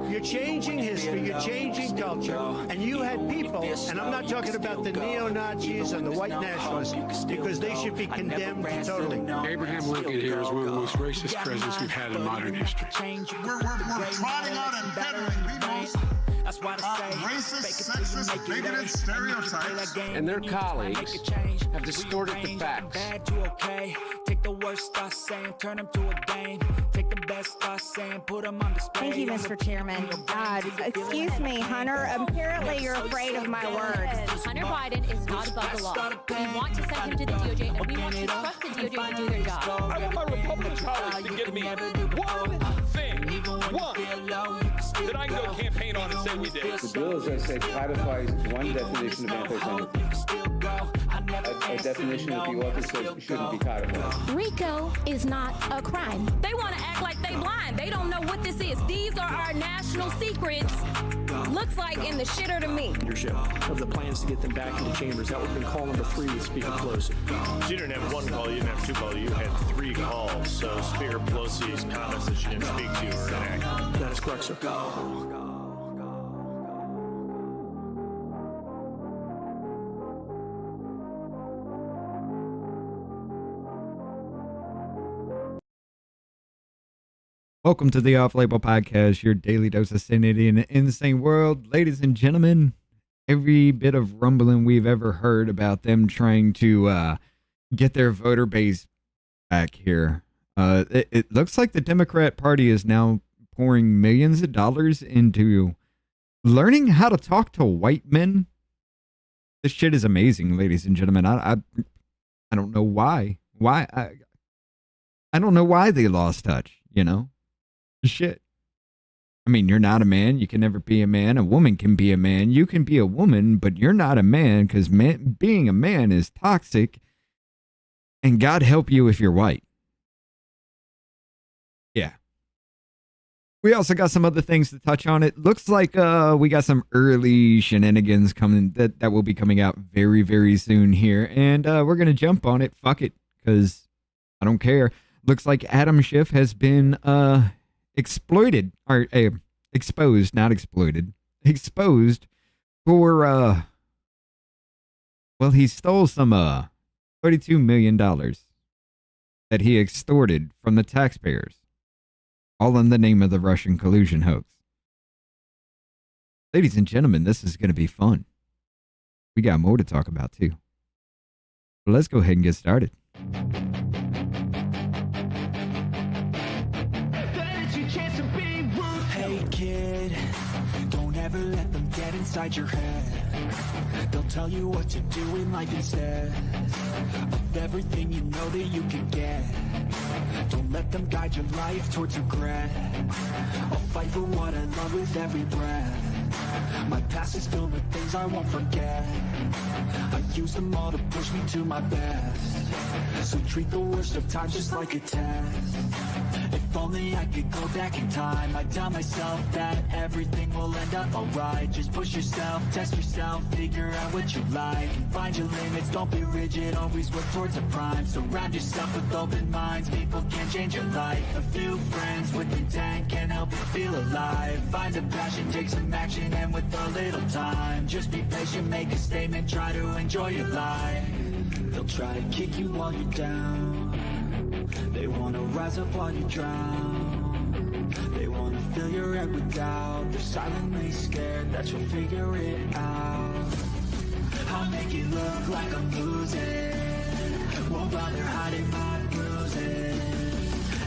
You're changing history, you're changing culture, and you had people, and I'm not talking about the neo-Nazis and the white nationalists, because they should be condemned totally. Abraham Lincoln here is one of the most racist presidents we've had in modern history. We're trotting out and peddling people's racist, sexist, bigoted stereotypes. And their colleagues have distorted the facts. Take the worst I say and turn them to a game. Take the best I say and put them on display. Thank you, Mr. Chairman. Excuse me, Hunter. Apparently you're afraid of my words. Hunter Biden is not above the law. We want to send him to the DOJ, and we want to trust the DOJ to do their job. I want my Republican colleagues to give me one thing, that I can go campaign on and say we did. The bill, as I said, codifies one definition of anti-Semitism. A definition that the author says shouldn't be codified. RICO is not a crime. They want to act like they blind. They don't know what this is. These are our national secrets. Looks like in the shitter to me. Leadership of the plans to get them back in the chambers. That would have been call number 3 with Speaker Pelosi. You didn't have one call, you didn't have 2 calls, you had 3 calls. So Speaker Pelosi's comments that she didn't speak to were inaccurate. That is correct, sir. Welcome to the Off-Label Podcast, your daily dose of sanity in an insane world. Ladies and gentlemen, every bit of rumbling we've ever heard about them trying to get their voter base back here. It looks like the Democrat Party is now pouring millions of dollars into learning how to talk to white men. This shit is amazing, ladies and gentlemen. I don't know why. I don't know why they lost touch, you know? Shit. I mean, you're not a man. You can never be a man. A woman can be a man. You can be a woman, but you're not a man because being a man is toxic. And God help you if you're white. Yeah. We also got some other things to touch on. It looks like we got some early shenanigans coming that will be coming out very, very soon here. And we're going to jump on it. Fuck it. Because I don't care. Looks like Adam Schiff has been exploited or exposed, not exploited, exposed for well, he stole some $32 million that he extorted from the taxpayers, all in the name of the Russian collusion hoax. Ladies and gentlemen, this is going to be fun. We got more to talk about too. But let's go ahead and get started. Never let them get inside your head. They'll tell you what to do in life instead of everything you know that you can get. Don't let them guide your life towards regret. I'll fight for what I love with every breath. My past is filled with things I won't forget. I use them all to push me to my best. So treat the worst of times just like a test. If only I could go back in time, I'd tell myself that everything will end up alright. Just push yourself, test yourself, figure out what you like, and find your limits, don't be rigid, always work towards a prime. Surround yourself with open minds, people can change your life. A few friends with intent can help you feel alive. Find a passion, take some action, and with a little time, just be patient, make a statement, try to enjoy your life. They'll try to kick you while you're down. They wanna rise up while you drown. They wanna fill your head with doubt. They're silently scared that you'll figure it out. I'll make it look like I'm losing. Won't bother hiding my bruises.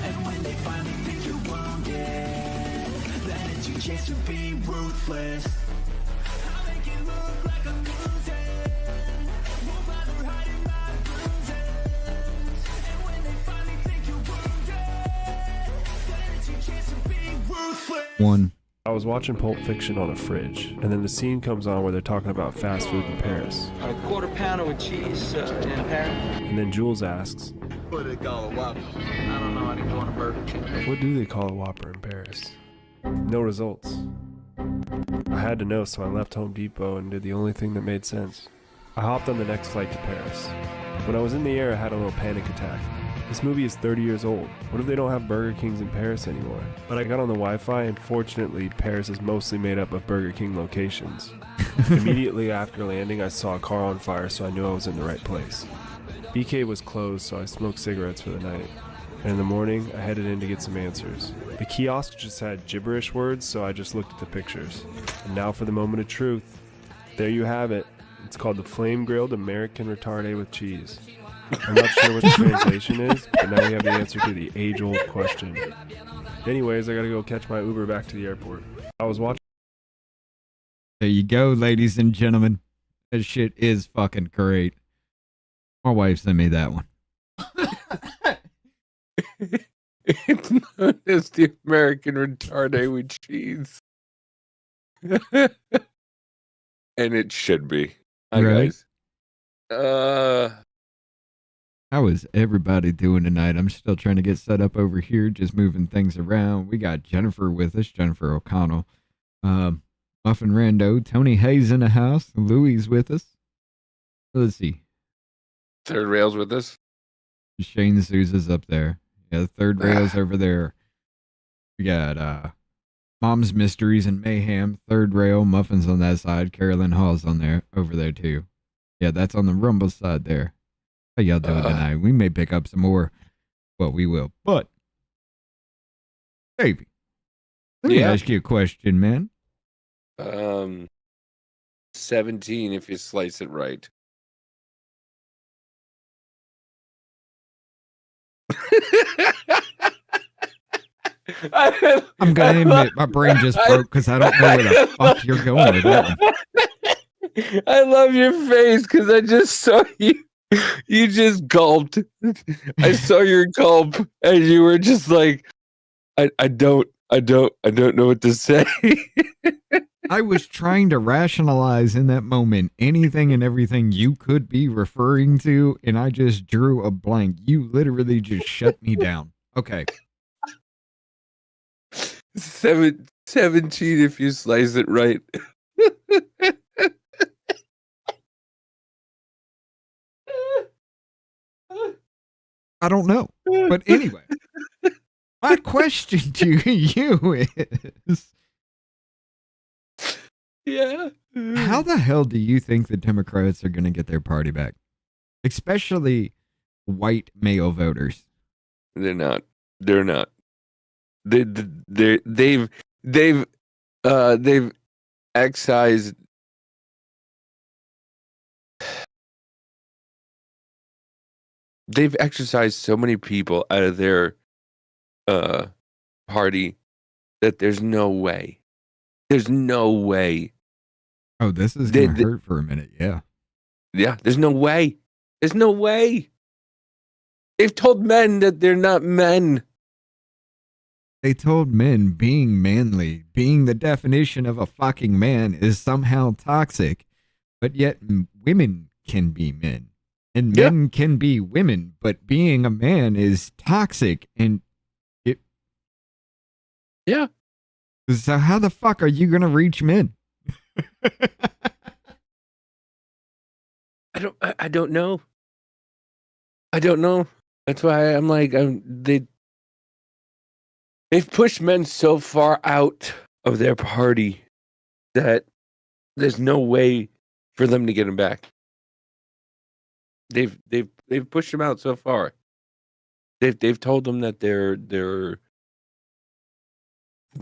And when they finally think you're wounded, then it's your chance to be ruthless. I'll make it look like I'm losing. Won't bother hiding my bruises. And when they finally think you're wounded, then it's your chance to be ruthless. One. I was watching Pulp Fiction on a fridge, and then the scene comes on where they're talking about fast food in Paris. A quarter pounder with cheese in Paris. And then Jules asks, What do they call a Whopper? I don't know, I didn't go on a Burger King. what do they call a Whopper in Paris? No results. I had to know, so I left Home Depot and did the only thing that made sense. I hopped on the next flight to Paris. When I was in the air, I had a little panic attack. This movie is 30 years old. What if they don't have Burger Kings in Paris anymore? But I got on the Wi-Fi, and fortunately, Paris is mostly made up of Burger King locations. Immediately after landing, I saw a car on fire, so I knew I was in the right place. BK was closed, so I smoked cigarettes for the night. And in the morning, I headed in to get some answers. The kiosk just had gibberish words, so I just looked at the pictures. And now for the moment of truth. There you have it. It's called the Flame-Grilled American Retardé with Cheese. I'm not sure what the translation is, but now we have the answer to the age-old question. Anyways, I gotta go catch my Uber back to the airport. I was watching... There you go, ladies and gentlemen. That shit is fucking great. My wife sent me that one. It's known as the American Retardé with Cheese. And it should be. Hi, right? Guys. How is everybody doing tonight? I'm still trying to get set up over here, just moving things around. We got Jennifer with us, Jennifer O'Connell. Muffin Rando, Tony Hayes in the house, Louie's with us. Let's see. Third rail's with us. Shane Sousa's up there. Yeah, the third rail's over there. We got Mom's Mysteries and Mayhem, third rail, Muffins on that side, Carolyn Hall's on there, over there too. Yeah, that's on the Rumble side there. How y'all doing tonight? We may pick up some more. Well, we will. But, Davey, let me ask you a question, man. 17 if you slice it right. I'm going to admit, my brain just broke because I don't know where the fuck you're going with that one. I love your face because I just saw you. You just gulped. I saw your gulp, and you were just like, I don't know what to say. I was trying to rationalize in that moment anything and everything you could be referring to, and I just drew a blank. You literally just shut me down. Okay. 17 if you slice it right. I don't know. But anyway, my question to you is... Yeah. How the hell do you think the Democrats are going to get their party back? Especially white male voters. They're not. They've excised. They've exercised so many people out of their party that there's no way. There's no way. Oh, this is going to hurt for a minute. Yeah. Yeah, there's no way. There's no way. They've told men that they're not men. They told men being manly, being the definition of a fucking man, is somehow toxic, but yet women can be men. And men can be women, but being a man is toxic. And it. Yeah. So how the fuck are you going to reach men? I don't know. I don't know. That's why I'm like, they've pushed men so far out of their party that there's no way for them to get them back. They've pushed them out so far. They've told them that they're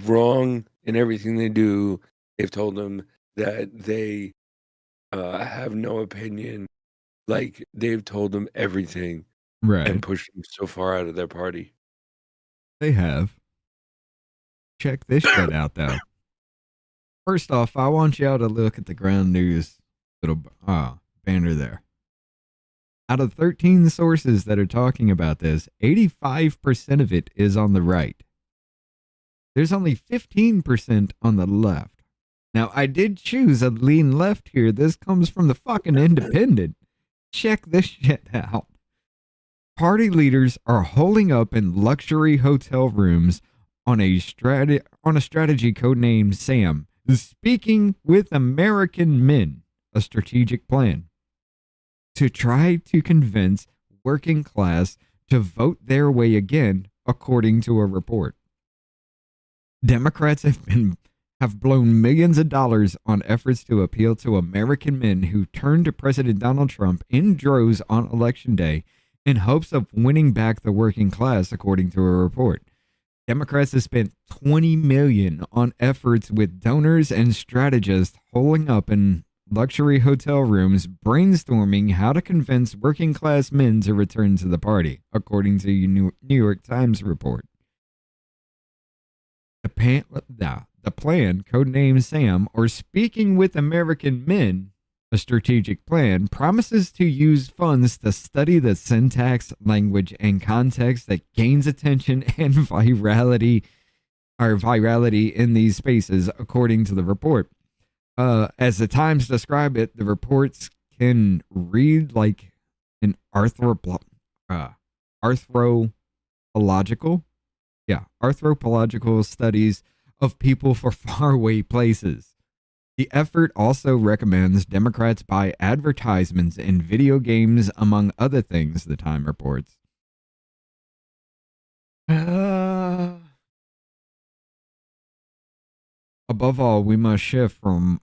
wrong in everything they do. They've told them that they have no opinion. Like, they've told them everything. Right. And pushed them so far out of their party. They have. Check this shit out, though. First off, I want y'all to look at the ground news little banner there. Out of 13 sources that are talking about this, 85% of it is on the right. There's only 15% on the left. Now, I did choose a lean left here. This comes from the fucking Independent. Check this shit out. Party leaders are holding up in luxury hotel rooms on a strategy codenamed Sam, speaking with American men, a strategic plan to try to convince working class to vote their way again, according to a report. Democrats have blown millions of dollars on efforts to appeal to American men who turned to President Donald Trump in droves on Election Day in hopes of winning back the working class, according to a report. Democrats have spent $20 million on efforts with donors and strategists holding up in luxury hotel rooms, brainstorming how to convince working class men to return to the party, according to a New York Times report. The plan, codenamed SAM, or Speaking with American Men, a strategic plan, promises to use funds to study the syntax, language, and context that gains attention and virality in these spaces, according to the report. As the Times describe it, the reports can read like an anthropological studies of people for faraway places. The effort also recommends Democrats buy advertisements in video games, among other things, the Time reports. Above all, we must shift from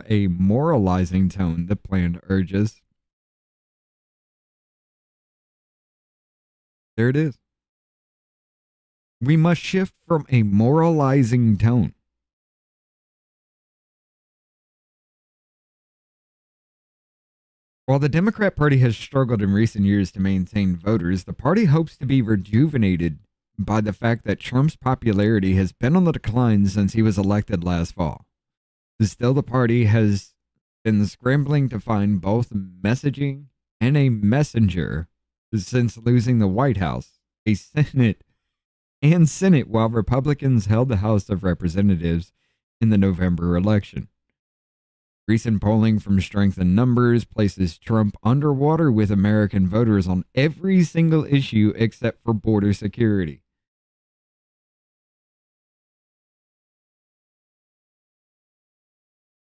a moralizing tone, the plan urges. There it is. We must shift from a moralizing tone. While the Democrat Party has struggled in recent years to maintain voters, the party hopes to be rejuvenated by the fact that Trump's popularity has been on the decline since he was elected last fall. Still, the party has been scrambling to find both messaging and a messenger since losing the White House, a Senate while Republicans held the House of Representatives in the November election. Recent polling from Strength in Numbers places Trump underwater with American voters on every single issue except for border security.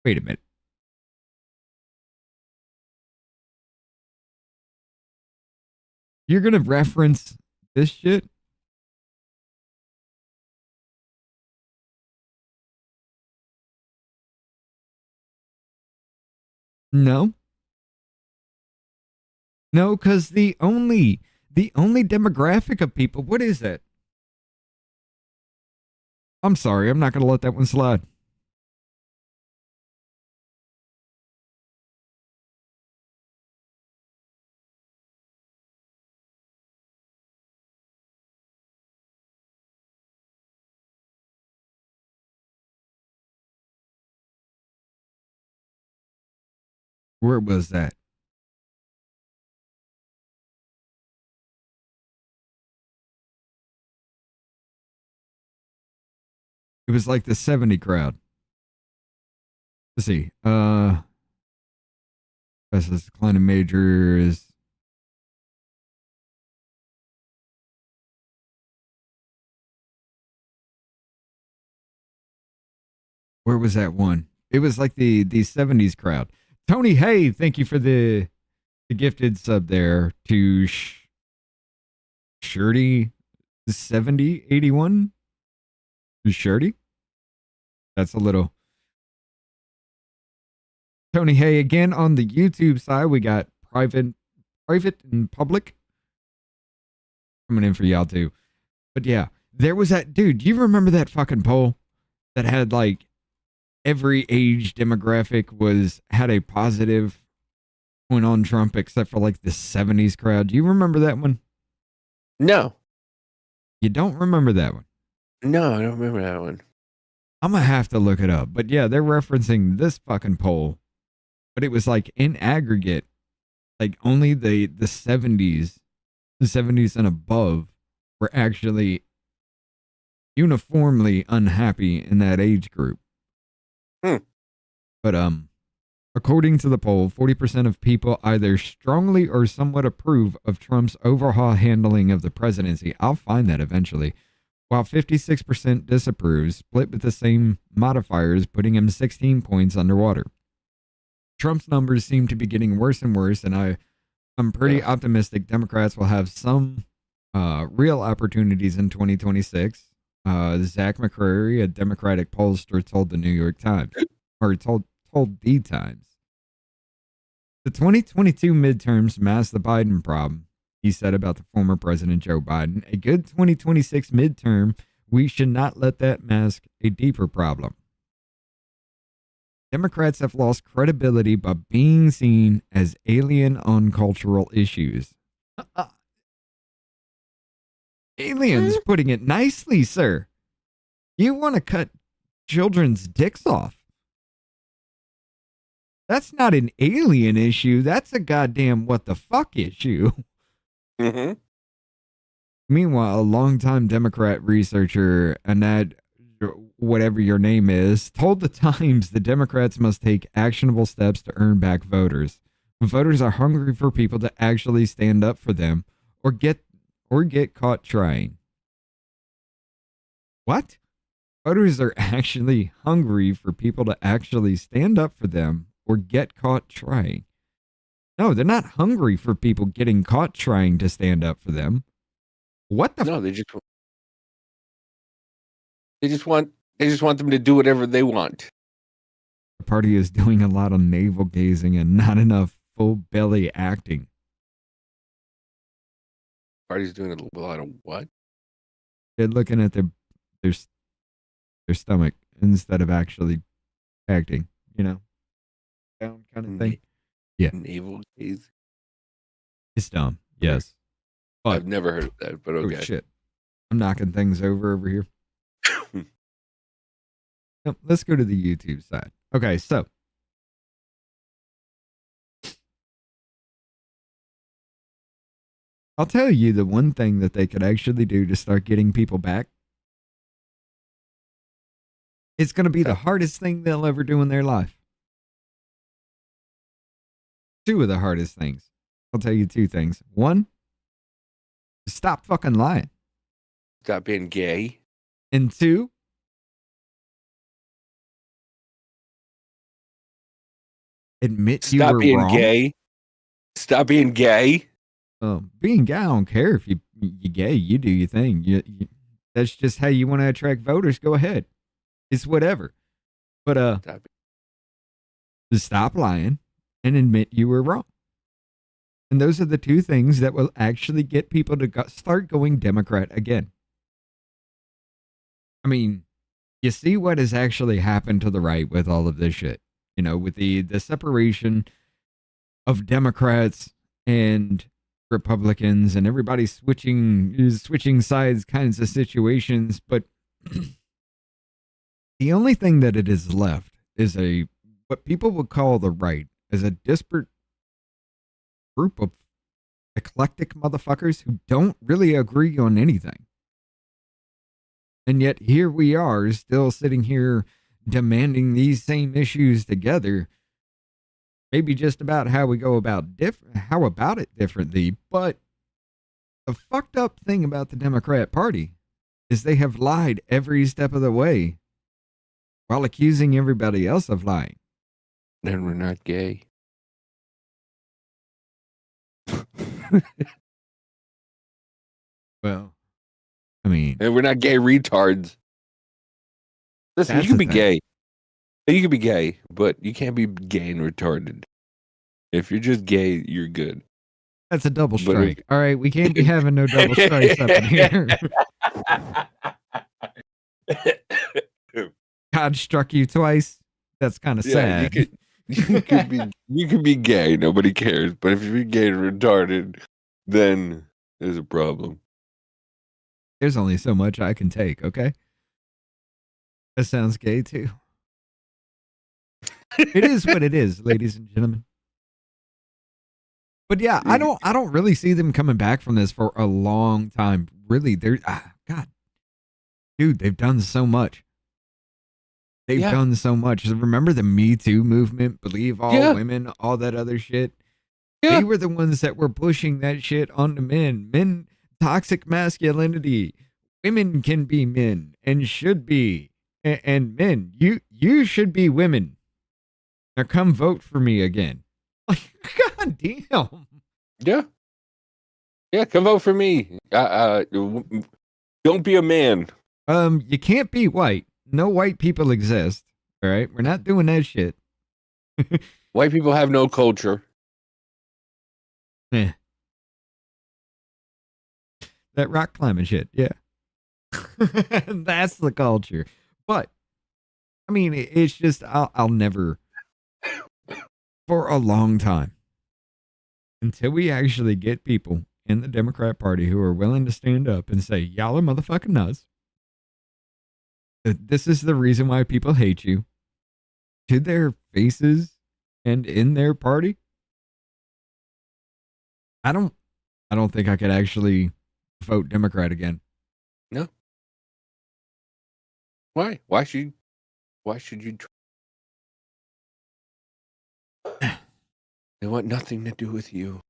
Wait a minute. You're going to reference this shit? No. No, because the only demographic of people, what is it? I'm sorry, I'm not going to let that one slide. Where was that? It was like the 70 crowd. Let's see. Fastest declining majors. Where was that one? It was like the 70s crowd. Tony, hey, thank you for the gifted sub there to Shirty 7081. Shirty? That's a little. Tony, hey, again on the YouTube side, we got private and public coming in for y'all too. But yeah, there was that dude. Do you remember that fucking poll that had like every age demographic had a positive point on Trump except for like the 70s crowd? Do you remember that one? No. You don't remember that one? No, I don't remember that one. I'm going to have to look it up. But yeah, they're referencing this fucking poll. But it was like in aggregate, like only the 70s and above were actually uniformly unhappy in that age group. But according to the poll, 40% of people either strongly or somewhat approve of Trump's overhaul handling of the presidency. I'll find that eventually. While 56% disapproves, split with the same modifiers, putting him 16 points underwater. Trump's numbers seem to be getting worse and worse, and I'm pretty optimistic Democrats will have some real opportunities in 2026. Zach McCrary, a Democratic pollster, told the New York Times, or told the Times, the 2022 midterms masked the Biden problem. He said about the former President Joe Biden, a good 2026 midterm, we should not let that mask a deeper problem. Democrats have lost credibility by being seen as alien on cultural issues. Aliens, putting it nicely, sir. You want to cut children's dicks off. That's not an alien issue. That's a goddamn what the fuck issue. Mm-hmm. Meanwhile, a longtime Democrat researcher, Anad, whatever your name is, told the Times the Democrats must take actionable steps to earn back voters. Voters are hungry for people to actually stand up for them or get caught trying. What? Voters are actually hungry for people to actually stand up for them or get caught trying. No, they're not hungry for people getting caught trying to stand up for them. What the? No, they just want them to do whatever they want. The party is doing a lot of navel gazing and not enough full belly acting. Party's doing a lot of what? They're looking at their stomach instead of actually acting, you know, down kind of thing. Yeah, navel gaze. It's dumb. Yes, but I've never heard of that. But okay. Oh shit, I'm knocking things over here. Now, let's go to the YouTube side. Okay, so I'll tell you the one thing that they could actually do to start getting people back. It's going to be the hardest thing they'll ever do in their life. Two of the hardest things. I'll tell you two things. One, stop fucking lying. Stop being gay. And two, admit you were Stop being wrong. gay. Stop being gay. Being gay, I don't care if you're gay. You do your thing. You, that's just how you want to attract voters. Go ahead. It's whatever. But just stop lying and admit you were wrong. And those are the two things that will actually get people to start going Democrat again. I mean, you see what has actually happened to the right with all of this shit. You know, with the separation of Democrats and Republicans and everybody switching sides kinds of situations. But the only thing that it is left is what people would call the right, is a disparate group of eclectic motherfuckers who don't really agree on anything. And yet here we are still sitting here demanding these same issues together. Maybe just about how we go about how about it differently. But the fucked up thing about the Democrat Party is they have lied every step of the way while accusing everybody else of lying. Then we're not gay. Well, I mean, and we're not gay retards. Listen, you can be gay. You can be gay, but you can't be gay and retarded. If you're just gay, you're good. That's a double strike. All right, we can't be having no double strikes up in here. God struck you twice. That's kind of sad. You could be gay. Nobody cares. But if you're gay and retarded, then there's a problem. There's only so much I can take. Okay, that sounds gay too. It is what it is, ladies and gentlemen. But yeah, I don't really see them coming back from this for a long time. Really, God, dude, they've done so much. They've done so much. Remember the Me Too movement? Believe all women, all that other shit. They were the ones that were pushing that shit onto men. Men, toxic masculinity. Women can be men and should be. And men, you should be women. Now come vote for me again. Like, God damn. Yeah. Yeah, come vote for me. Don't be a man. You can't be white. No white people exist. All right, we're not doing that shit. White people have no culture. Yeah. That rock climbing shit, yeah. That's the culture. But I mean, it's just I'll never, for a long time, until we actually get people in the Democrat Party who are willing to stand up and say, y'all are motherfucking nuts. This is the reason why people hate you, to their faces and in their party. I don't think I could actually vote Democrat again. No. Why? Why should you? They want nothing to do with you.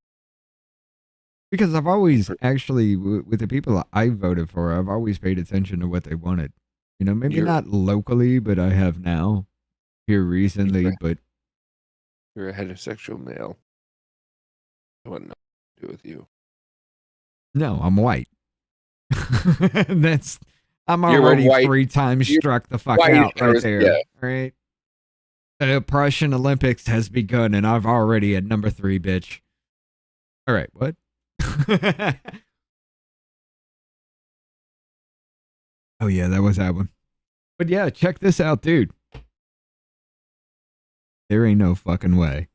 Because I've always actually, with the people I voted for, I've always paid attention to what they wanted. You know, maybe not locally, but I have now here recently. But you're a heterosexual male. I want nothing to do with you. No, I'm white. I'm already 3 times struck the fuck out right there. Yeah. Right. The oppression Olympics has begun, and I've already at number 3, bitch. All right, what? Oh yeah, that was that one. But yeah, check this out, dude. There ain't no fucking way.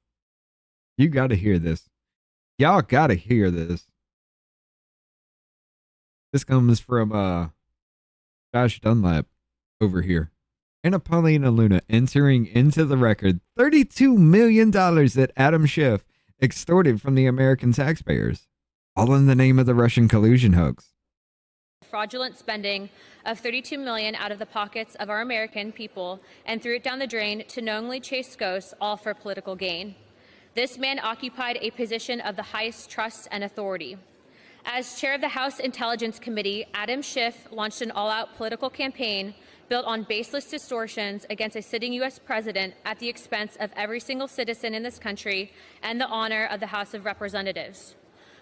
You gotta hear this. Y'all gotta hear this. This comes from Josh Dunlap over here. And Paulina Luna entering into the record $32 million that Adam Schiff extorted from the American taxpayers, all in the name of the Russian collusion hoax. Fraudulent spending of $32 million out of the pockets of our American people and threw it down the drain to knowingly chase ghosts, all for political gain. This man occupied a position of the highest trust and authority. As chair of the House Intelligence Committee, Adam Schiff launched an all-out political campaign built on baseless distortions against a sitting U.S. president at the expense of every single citizen in this country and the honor of the House of Representatives.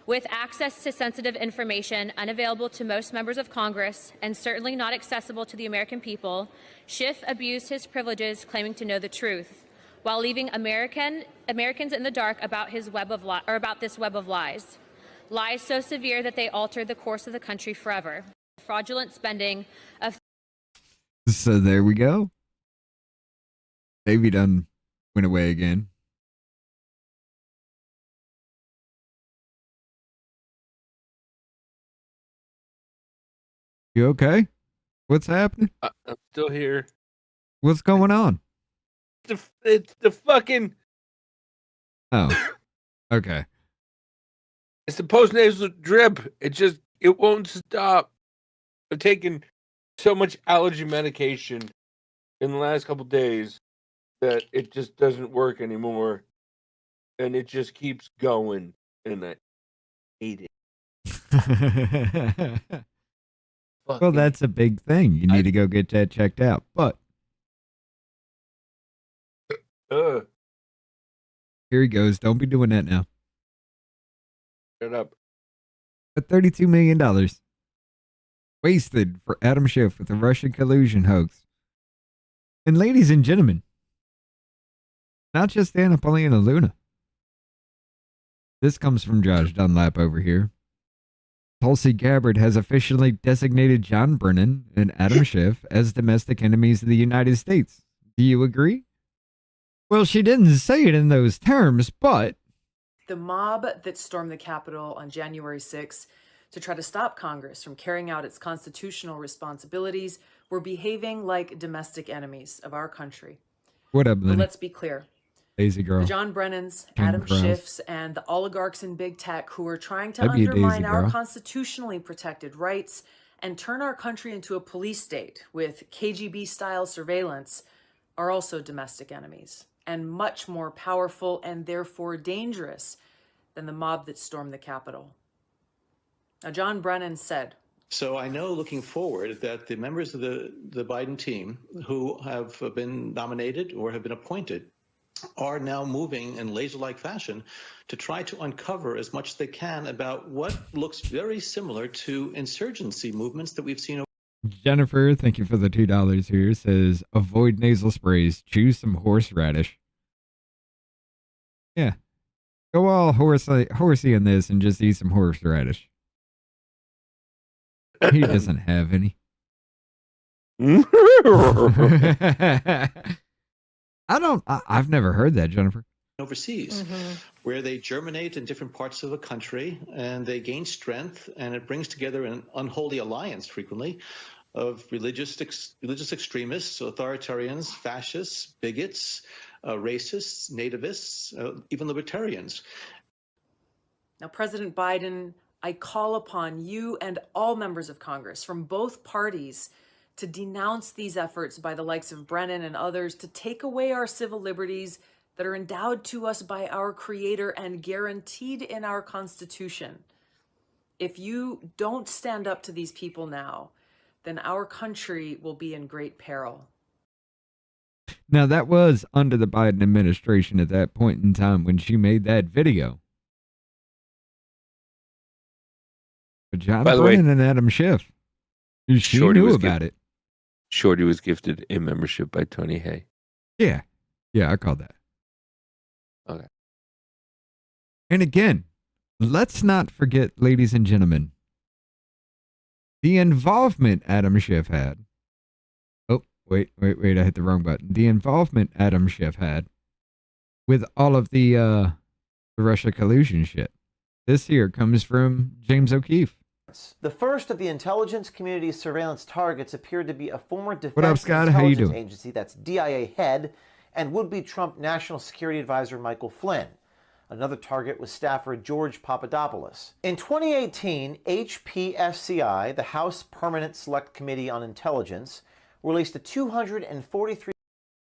With access to sensitive information unavailable to most members of Congress and certainly not accessible to the American people, Schiff abused his privileges claiming to know the truth, while leaving Americans in the dark about this web of lies. Lies so severe that they altered the course of the country forever. Fraudulent spending of... So there we go. Davey done went away again. You okay? What's happening? I'm still here. What's going on? It's the fucking... Oh, okay. It's the postnasal drip. It won't stop. I've taken so much allergy medication in the last couple days that it just doesn't work anymore. And it just keeps going. And I hate it. Well, that's a big thing. You need to go get that checked out. But here he goes. Don't be doing that now. Shut up. But $32 million wasted for Adam Schiff with the Russian collusion hoax. And ladies and gentlemen, not just Anna Paulina Luna. This comes from Josh Dunlap over here. Tulsi Gabbard has officially designated John Brennan and Adam Schiff as domestic enemies of the United States. Do you agree? Well, she didn't say it in those terms, but... The mob that stormed the Capitol on January 6th to try to stop Congress from carrying out its constitutional responsibilities were behaving like domestic enemies of our country. What up, But Lenny? let's be clear. Lazy girl. The John Brennans, Tom Adam Cruise. Schiffs, and the oligarchs in big tech who are trying to That'd be a undermine daisy, our girl. constitutionally protected rights and turn our country into a police state with KGB-style surveillance are also domestic enemies and much more powerful and therefore dangerous than the mob that stormed the Capitol. Now, John Brennan said, So I know looking forward that the members of the Biden team who have been nominated or have been appointed are now moving in laser-like fashion to try to uncover as much as they can about what looks very similar to insurgency movements that we've seen. Jennifer, thank you for the $2 here. Says avoid nasal sprays. Choose some horseradish. Yeah, go all horsey in this and just eat some horseradish. He doesn't have any. I've never heard that, Jennifer. Overseas, where they germinate in different parts of a country and they gain strength, and it brings together an unholy alliance frequently of religious extremists, authoritarians, fascists, bigots, racists, nativists, even libertarians. Now, President Biden, I call upon you and all members of Congress from both parties to denounce these efforts by the likes of Brennan and others to take away our civil liberties that are endowed to us by our Creator and guaranteed in our Constitution. If you don't stand up to these people now, then our country will be in great peril. Now, that was under the Biden administration at that point in time when she made that video. But John Brennan and Adam Schiff, she knew about it. Shorty was gifted a membership by Tony Hay. Yeah, I called that. Okay. And again, let's not forget, ladies and gentlemen, the involvement Adam Schiff had. Oh, wait, I hit the wrong button. The involvement Adam Schiff had with all of the Russia collusion shit. This here comes from James O'Keefe. The first of the intelligence community's surveillance targets appeared to be a former defense What up, Scott? How you intelligence doing? agency, that's DIA head, and would-be Trump National Security Advisor Michael Flynn. Another target was staffer George Papadopoulos. In 2018, HPSCI, the House Permanent Select Committee on Intelligence, released a 243...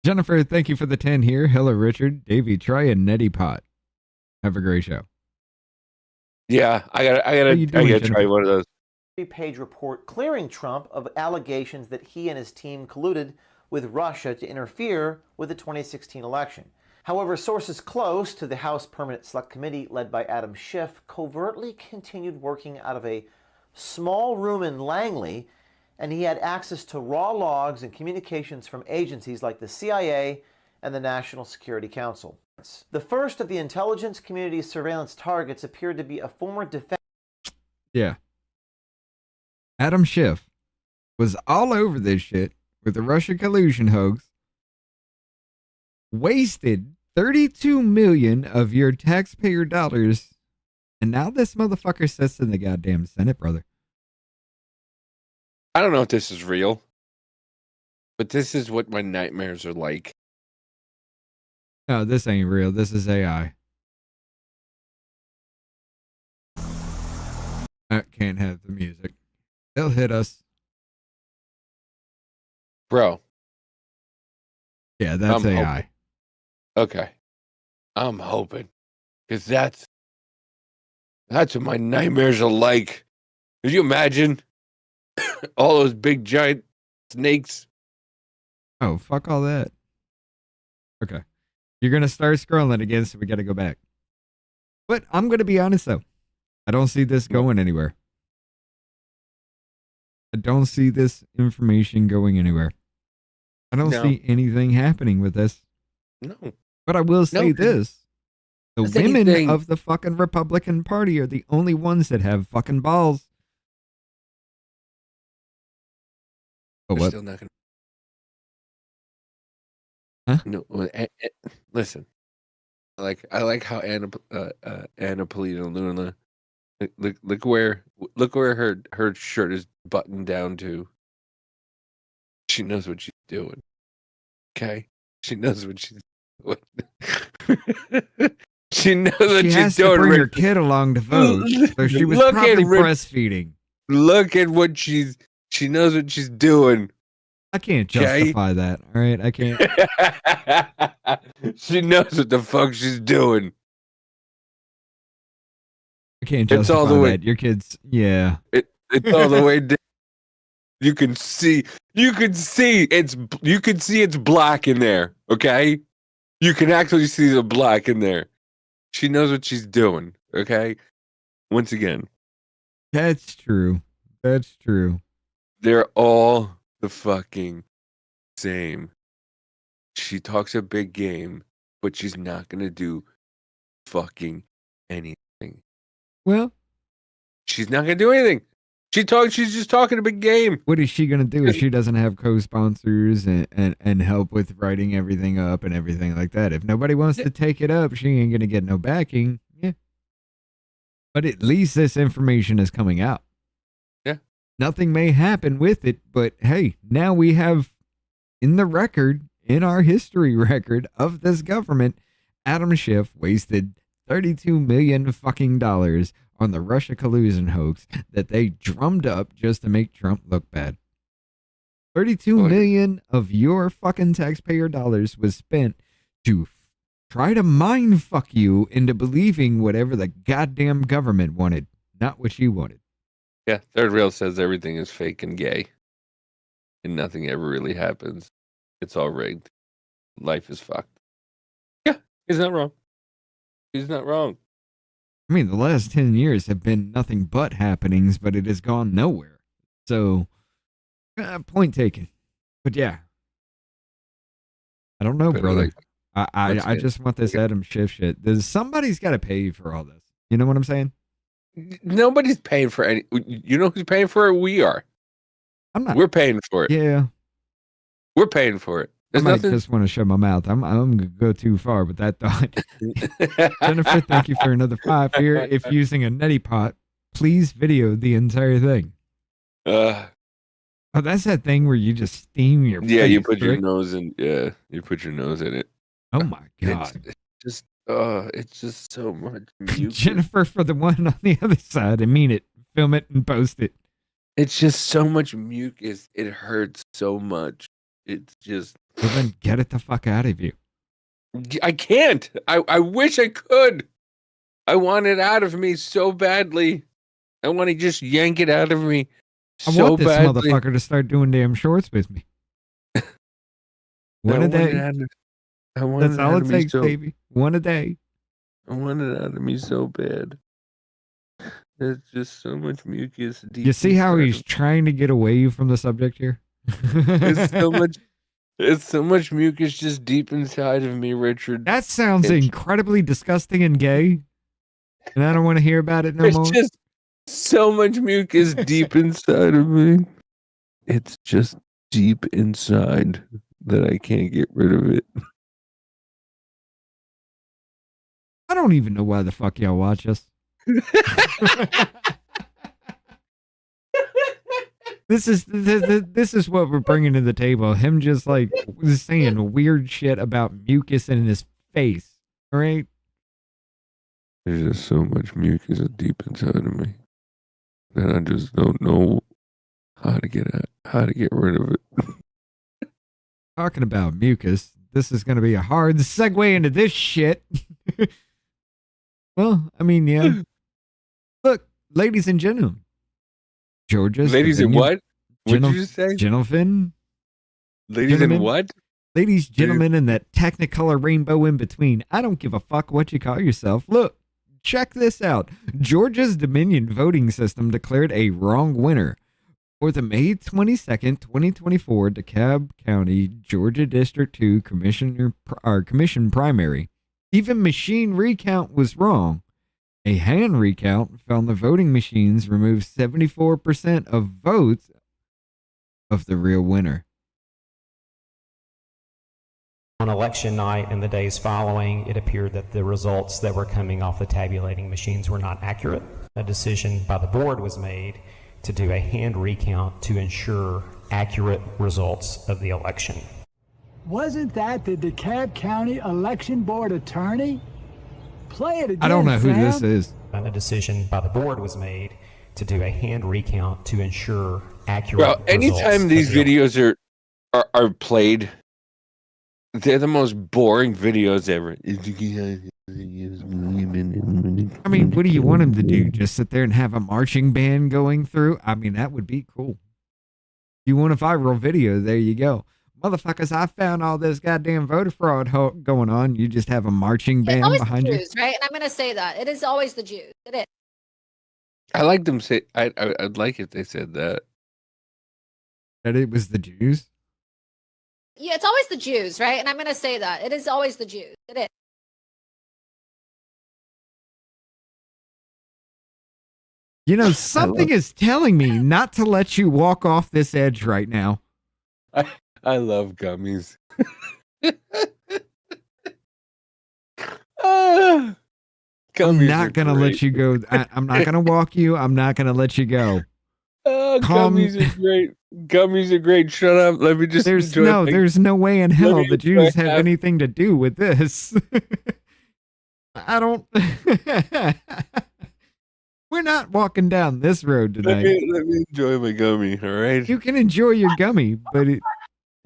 Jennifer, thank you for the 10 here. Hello, Richard, Davey, try a neti pot. Have a great show. Yeah, I gotta try one of those. Page report clearing Trump of allegations that he and his team colluded with Russia to interfere with the 2016 election. However, sources close to the House Permanent Select Committee, led by Adam Schiff, covertly continued working out of a small room in Langley, and he had access to raw logs and communications from agencies like the CIA and the National Security Council. The first of the intelligence community's surveillance targets appeared to be a former defense... Yeah. Adam Schiff was all over this shit with the Russia collusion hoax, wasted $32 million of your taxpayer dollars, and now this motherfucker sits in the goddamn Senate, brother. I don't know if this is real, but this is what my nightmares are like. No, this ain't real. This is AI. I can't have the music. They'll hit us. Bro. Yeah, that's AI. Hoping. Okay. I'm hoping. Because that's what my nightmares are like. Could you imagine all those big giant snakes? Oh, fuck all that. Okay. You're going to start scrolling again, so we got to go back. But I'm going to be honest, though. I don't see this going anywhere. I don't see this information going anywhere. I don't see anything happening with this. No. But I will say this. The women anything... of the fucking Republican Party are the only ones that have fucking balls. Oh, what? Still not gonna... Huh? No, listen. I like how Anna Polina Luna look where her shirt is buttoned down to. She knows what she's doing. Okay? She knows what she's doing. She knows what she's has doing. To bring her kid along to vote. So she was probably breastfeeding. Look at what she knows what she's doing. I can't justify that. All right, I can't. She knows what the fuck she's doing. I can't justify all the way, that. Your kids, yeah. It's all the way down. You can see it's black in there. Okay, You can actually see the black in there. She knows what she's doing, okay? Once again. That's true. That's true. They're all the fucking same. She talks a big game, but she's not going to do fucking anything. Well, she's not going to do anything. She's just talking a big game. What is she going to do if she doesn't have co-sponsors and help with writing everything up and everything like that? If nobody wants to take it up, she ain't going to get no backing. Yeah. But at least this information is coming out. Yeah. Nothing may happen with it, but hey, now we have in the record, in our history record of this government, Adam Schiff wasted $32 million fucking dollars on the Russia collusion hoax that they drummed up just to make Trump look bad. 32 million of your fucking taxpayer dollars was spent to try to mind fuck you into believing whatever the goddamn government wanted, not what you wanted. Yeah, Third Rail says everything is fake and gay. And nothing ever really happens. It's all rigged. Life is fucked. Yeah, he's not wrong. He's not wrong. I mean, the last 10 years have been nothing but happenings, but it has gone nowhere. So, point taken. But yeah. I don't know, brother. I just want this Adam Schiff shit. Somebody's got to pay you for all this. You know what I'm saying? Nobody's paying for any. You know who's paying for it? We are. I'm not. We're paying for it. Yeah. We're paying for it. I might just want to shut my mouth. I'm going to go too far with that thought. Jennifer, thank you for another 5 here. If using a neti pot, please video the entire thing. Oh, that's that thing where you just steam your face, you put your right? nose in. Yeah, you put your nose in it. Oh my god! It's just so much mucus. Jennifer, for the one on the other side, I mean it. Film it and post it. It's just so much mucus. It hurts so much. It's just. Well, then get it the fuck out of you. I can't. I wish I could. I want it out of me so badly. I want to just yank it out of me I so want this badly. motherfucker to start doing damn shorts with me. One a day. That's all it takes, baby. One a day. I want it out of me so bad. There's just so much mucus. You see how he's trying to get away from the subject here? It's so much mucus just deep inside of me, Richard. That sounds incredibly disgusting and gay. And I don't want to hear about it no more. There's just so much mucus deep inside of me. It's just deep inside that I can't get rid of it. I don't even know why the fuck y'all watch us. This is what we're bringing to the table. Him just like saying weird shit about mucus in his face. All right. There's just so much mucus deep inside of me that I just don't know how to get rid of it. Talking about mucus, this is going to be a hard segue into this shit. Well, I mean, yeah. Look, ladies and gentlemen. Georgia's ladies and what? What did you say? Gentlemen. Ladies and what? Ladies, gentlemen, and that Technicolor rainbow in between. I don't give a fuck what you call yourself. Look, check this out. Georgia's Dominion voting system declared a wrong winner for the May 22nd, 2024 DeKalb County, Georgia District 2 commission primary. Even machine recount was wrong. A hand recount found the voting machines removed 74% of votes of the real winner. On election night and the days following, it appeared that the results that were coming off the tabulating machines were not accurate. A decision by the board was made to do a hand recount to ensure accurate results of the election. Wasn't that the DeKalb County Election Board attorney? Play it again, I don't know who Sam. this is. And a decision by the board was made to do a hand recount to ensure accurate results. Well, anytime these videos are played, they're the most boring videos ever. I mean, what do you want him to do? Just sit there and have a marching band going through? I mean, that would be cool. You want a viral video? There you go. motherfuckers, I found all this goddamn voter fraud going on. You just have a marching band always behind the you. Jews, right? And I'm going to say that. It is always the Jews. It is. I like them say. I'd like if they said that. That it was the Jews? Yeah, it's always the Jews, right? And I'm going to say that. It is always the Jews. It is. You know, something is telling me not to let you walk off this edge right now. I love gummies. I'm not going to let you go. I'm not going to walk you. I'm not going to let you go. Gummies are great. Gummies are great. Shut up. Let me just enjoy. There's no way in hell the Jews have anything to do with this. I don't. We're not walking down this road tonight. Let me enjoy my gummy, all right? You can enjoy your gummy, but it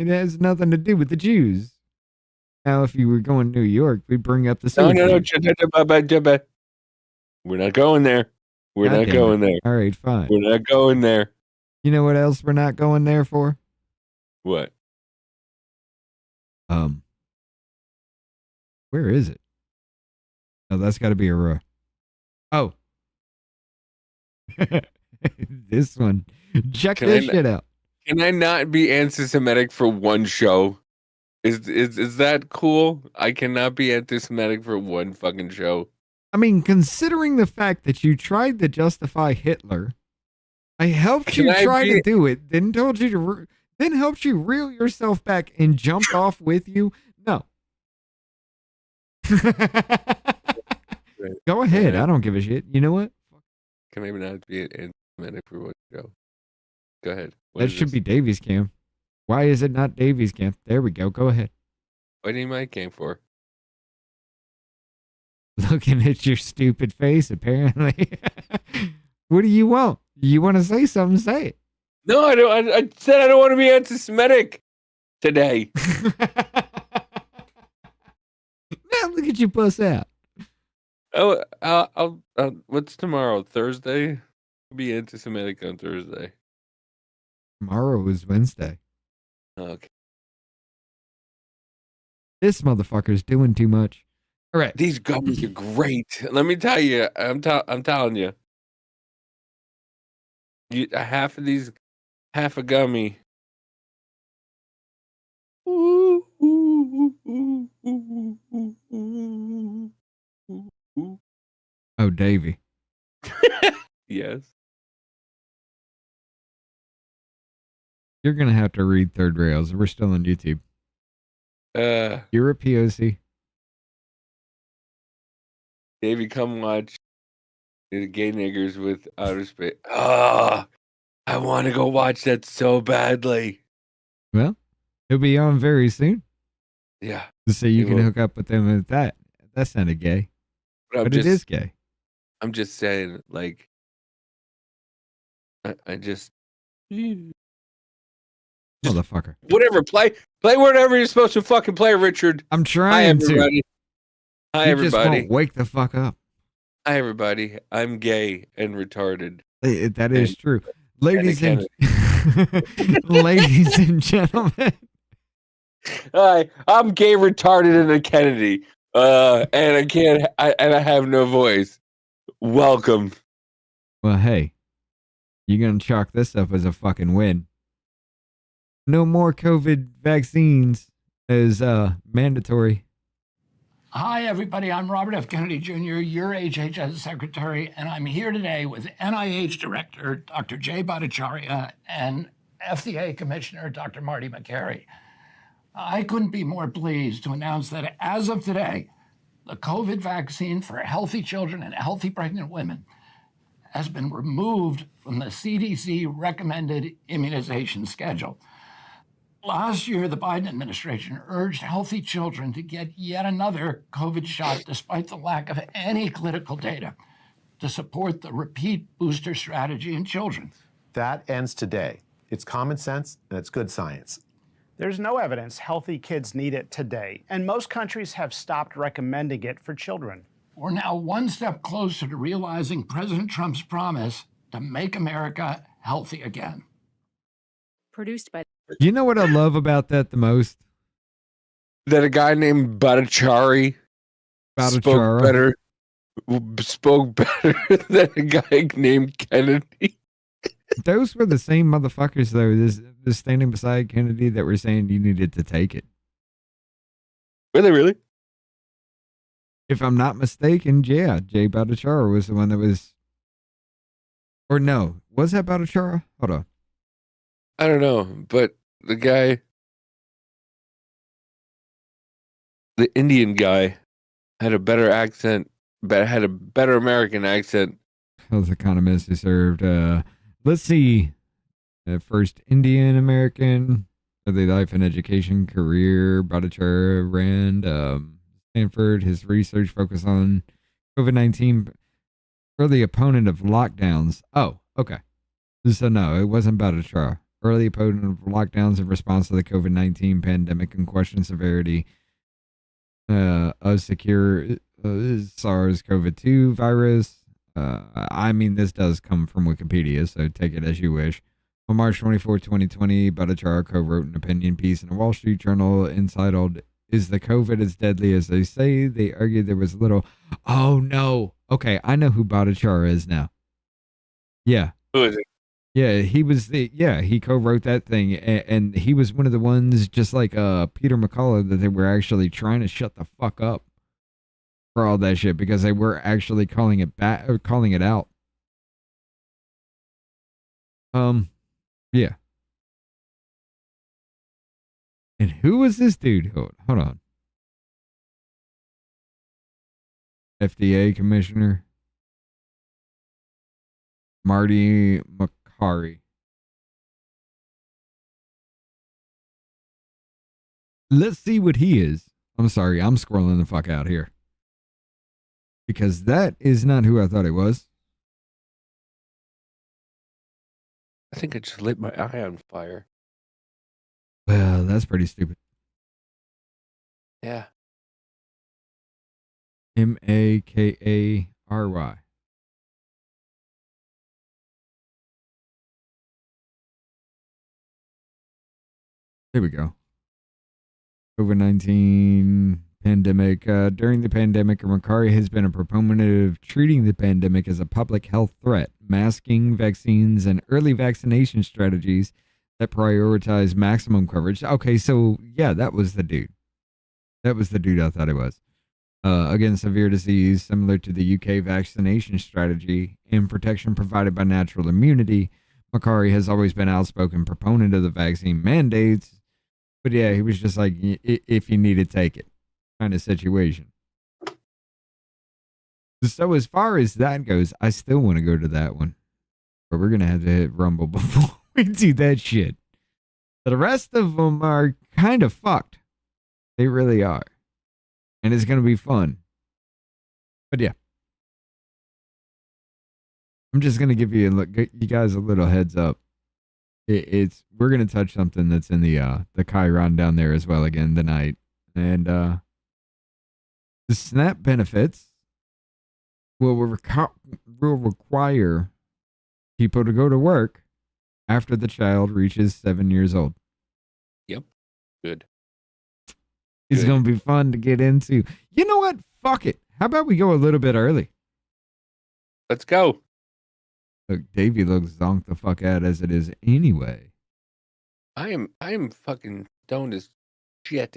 has nothing to do with the Jews. Now, if you were going to New York, we'd bring up the No. We're not going there. We're not going there. All right, fine. We're not going there. You know what else we're not going there for? What? Where is it? Oh, that's got to be a Oh. This one. Check this shit out. Can I not be anti-Semitic for one show? Is that cool? I cannot be anti-Semitic for one fucking show. I mean, considering the fact that you tried to justify Hitler, I helped you try to do it, then told you to, then helped you reel yourself back and jumped off with you. No. Go ahead. I don't give a shit. You know what? Can I not be anti-Semitic for one show? Go ahead. That should be Davies Cam. Why is it not Davies Cam? There we go. Go ahead. What do you my cam for? Looking at your stupid face, apparently. What do you want? You want to say something? Say it. No, I don't. I said I don't want to be anti-Semitic today. Now look at you bust out. Oh, I'll what's tomorrow? Thursday? I'll be anti-Semitic on Thursday. Tomorrow is Wednesday. Okay. This motherfucker's doing too much. All right. These gummies are great. Let me tell you. I'm telling you. Half a gummy. Oh, Davey. Yes. You're going to have to read Third Rails. We're still on YouTube. You're a POC. Davey, come watch the gay niggers with outer space. Oh, I want to go watch that so badly. Well, he'll be on very soon. Yeah. So you can hook up with them with that. That's not a gay. But it is gay. I'm just saying, like, I just... Motherfucker. Whatever, play whatever you're supposed to fucking play, Richard. I'm trying Hi, everybody. to. Hi, you everybody. Just won't wake the fuck up. Hi, everybody. I'm gay and retarded. That is true. Ladies and ladies and gentlemen. Hi, I'm gay, retarded, and a Kennedy. And I can't, I have no voice. Welcome. Well, hey, you're going to chalk this up as a fucking win. No more COVID vaccines as mandatory. Hi, everybody. I'm Robert F. Kennedy Jr., your HHS Secretary, and I'm here today with NIH Director Dr. Jay Bhattacharya and FDA Commissioner Dr. Marty Makary. I couldn't be more pleased to announce that as of today, the COVID vaccine for healthy children and healthy pregnant women has been removed from the CDC recommended immunization schedule. Last year, the Biden administration urged healthy children to get yet another COVID shot despite the lack of any clinical data to support the repeat booster strategy in children. That ends today. It's common sense and it's good science. There's no evidence healthy kids need it today, and most countries have stopped recommending it for children. We're now one step closer to realizing President Trump's promise to make America healthy again. Produced by You know what I love about that the most? That a guy named Bhattacharya Bhattacharya. spoke better than a guy named Kennedy. Those were the same motherfuckers, though, this standing beside Kennedy that were saying you needed to take it. Were they really? If I'm not mistaken, yeah, Jay Bhattacharya was the one that was... Or no, was that Bhattacharya? Hold on. I don't know, but the guy, the Indian guy, had a better accent, had a better American accent. Health economist who served, let's see, first Indian American, early life and education career. Bhattacharya ran Stanford. His research focused on COVID-19, early opponent of lockdowns. Oh, okay. So no, it wasn't Bhattacharya. Early opponent of lockdowns in response to the COVID-19 pandemic and questioned severity of secure SARS-CoV-2 virus. I mean, this does come from Wikipedia, so take it as you wish. On March 24, 2020, Bhattacharya co-wrote an opinion piece in a Wall Street Journal entitled, "Is the COVID as deadly as they say?" They argued there was little... Oh, no. Okay, I know who Bhattacharya is now. Yeah. Who is it? Yeah, he co-wrote that thing, and he was one of the ones, just like Peter McCullough, that they were actually trying to shut the fuck up for all that shit because they were actually calling it back or calling it out. Yeah. And who was this dude? Hold on. FDA Commissioner Marty Makary. Let's see what he is. I'm sorry, I'm scrolling the fuck out here. Because that is not who I thought it was. I think I just lit my eye on fire. Well, that's pretty stupid. Yeah. Makary. There we go. COVID-19 pandemic. During the pandemic, Makary has been a proponent of treating the pandemic as a public health threat, masking, vaccines, and early vaccination strategies that prioritize maximum coverage. Okay, so yeah, that was the dude. That was the dude I thought it was. Against severe disease, similar to the UK vaccination strategy and protection provided by natural immunity, Makary has always been an outspoken proponent of the vaccine mandates. But yeah, he was just like, if you need it, take it kind of situation. So as far as that goes, I still want to go to that one. But we're going to have to hit Rumble before we do that shit. The rest of them are kind of fucked. They really are. And it's going to be fun. But yeah. I'm just going to give you guys a little heads up. We're going to touch something that's in the Chiron down there as well again tonight. And the SNAP benefits will require people to go to work after the child reaches 7 years old. Yep. Good. It's going to be fun to get into. You know what? Fuck it. How about we go a little bit early? Let's go. Look, Davey looks zonked the fuck out as it is anyway. I am fucking stoned as shit.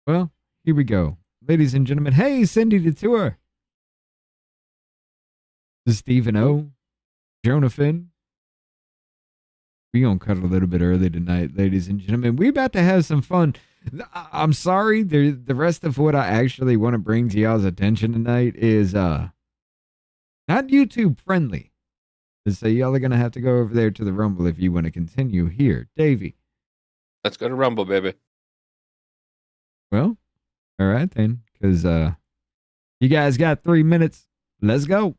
Well, here we go. Ladies and gentlemen, hey, Cindy the tour. This is Stephen O. Jonathan. We gonna cut a little bit early tonight, ladies and gentlemen. We about to have some fun. I'm sorry, the rest of what I actually want to bring to y'all's attention tonight is not YouTube friendly. So y'all are gonna have to go over there to the Rumble if you want to continue here. Davey. Let's go to Rumble, baby. Well, all right then, because you guys got 3 minutes. Let's go.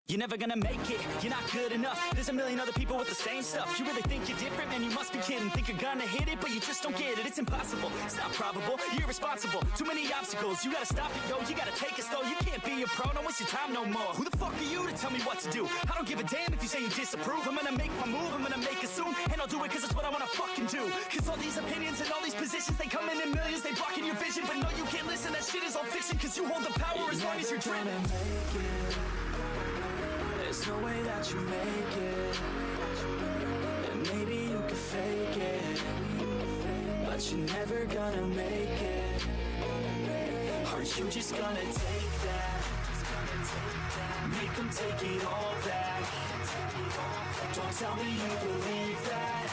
You're never gonna make it, you're not good enough. There's a million other people with the same stuff. You really think you're different, man, you must be kidding. Think you're gonna hit it, but you just don't get it. It's impossible, it's not probable, you're irresponsible. Too many obstacles, you gotta stop it, yo. You gotta take it slow, you can't be a pro. Don't waste your time no more. Who the fuck are you to tell me what to do? I don't give a damn if you say you disapprove. I'm gonna make my move, I'm gonna make it soon. And I'll do it cause it's what I wanna fucking do. Cause all these opinions and all these positions, they come in millions, they blocking your vision. But no, you can't listen, that shit is all fiction. Cause you hold the power as long as you're dreaming. There's no way that you make it, and maybe you can fake it, but you're never gonna make it. Aren't you just gonna take that? Make them take it all back. Don't tell me you believe that.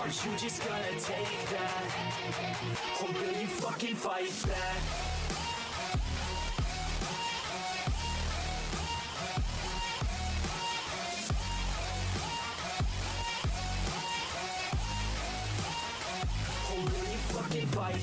Aren't you just gonna take that? Or will you fucking fight back?